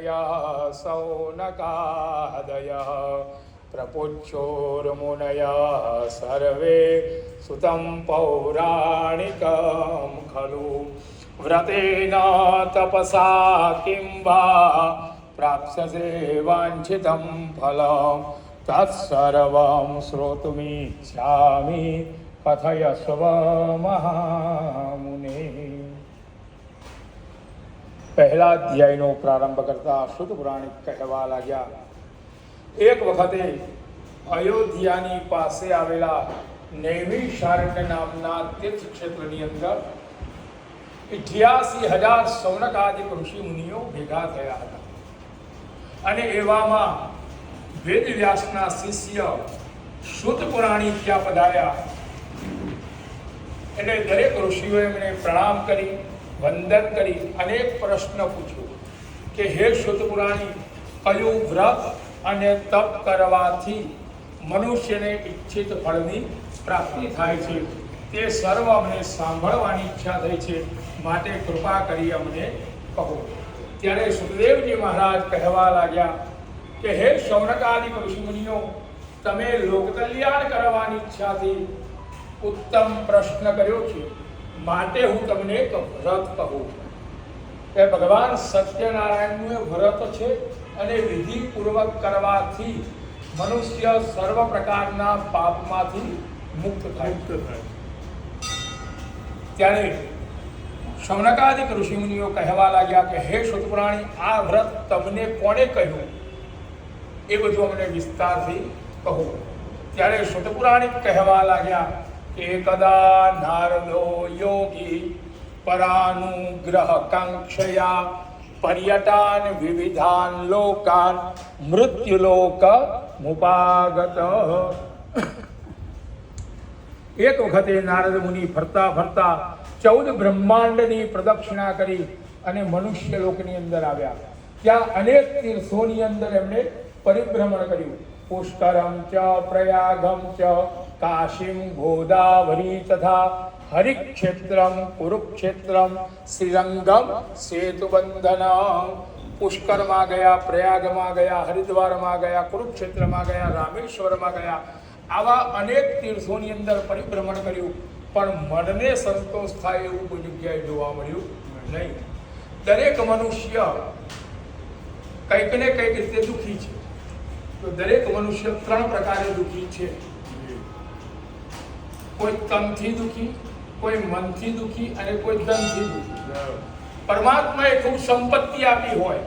ऋषयः सौनकादयः प्रपुच्छोर्मुनयः सर्वे सुतं पौराणिकं खलु व्रतेन तपसा किं वा प्राप्स्यसे वाञ्छितं फलं तत्सर्वं श्रोतुमिच्छामि कथयस्व महामुने। પહેલા અધ્યાયનો પ્રારંભ કરતા શુદ્ધ પુરાણિક કહેવા લાગ્યા, એક વખતે અયોધ્યાની પાસે આવેલા નૈમિષારણ્ય નામના તીર્થ ક્ષેત્રની અંદર 88,000 સૌનકાદિક ઋષિ મુનિઓ ભેગા થયા હતા. અને એવામાં વેદવ્યાસના શિષ્ય શુદ્ધ પુરાણી ત્યાં પધાર્યા. એટલે દરેક ઋષિઓએ એમને પ્રણામ કરી, વંદન કરી અને એક પ્રશ્ન પૂછ્યો કે હે શુદ્ધ પુરાણી, કયું વ્રત અને તપ કરવાથી મનુષ્યને ઈચ્છિત ફળની પ્રાપ્તિ થાય છે? તે સર્વ અમને સાંભળવાની ઈચ્છા થઈ છે, માટે કૃપા કરી અમને કહો. ત્યારે સુખદેવજી મહારાજ કહેવા લાગ્યા કે હે શૌનકાદિક ઋષિમુનિઓ, તમે લોકકલ્યાણ કરવાની ઈચ્છાથી ઉત્તમ પ્રશ્ન કર્યો છે, માટે હું તમને એક વ્રત કહું કે ભગવાન સત્યનારાયણનું એ વ્રત છે અને વિધિપૂર્વક કરવાથી મનુષ્ય સર્વ પ્રકારના પાપમાંથી મુક્ત થાય. ત્યારે શૌનકાદિક ઋષિમુનિઓ કહેવા લાગ્યા કે હે શુદ્ધ પુરાણી, આ વ્રત તમને કોણે કહ્યું એ બધું અમને વિસ્તારથી કહો. ત્યારે શુદ્ધ પુરાણી કહેવા લાગ્યા કે એકદા નારદો યોગી પરાનુગ્રહ કાંક્ષયા પર્યટાન વિવિધાન લોકાન મૃત્યુલોક મુપાગત. એક વખતે નારદ મુનિ ફરતા ફરતા 14 બ્રહ્માંડની પ્રદક્ષિણા કરી અને મનુષ્ય લોકની અંદર આવ્યા. ત્યાં અનેક તીર્થોની અંદર એમણે પરિભ્રમણ કર્યું. પુષ્કરમ ચ પ્રયાગમ ચ કાશીમ ગોદાવરી તથા હરિક્ષેત્રમ કુરુક્ષેત્રમ શ્રીરંગમ સેતુબંધનમ. પુષ્કરમાં ગયા, પ્રયાગમાં ગયા, હરિદ્વારમાં ગયા, કુરુક્ષેત્રમાં ગયા, રામેશ્વરમાં ગયા. આવા અનેક તીર્થોની અંદર પરિભ્રમણ કર્યું, પણ મનને સંતોષ થાય એવું કોઈ જગ્યાએ જોવા મળ્યું નહીં. દરેક મનુષ્ય કંઈક ને કંઈક રીતે દુઃખી છે. તો દરેક મનુષ્ય 3 પ્રકારે દુઃખી છે. કોઈ તનથી દુઃખી, કોઈ મનથી દુઃખી અને કોઈ ધનથી દુઃખી. પરમાત્માએ ખૂબ સંપત્તિ આપી હોય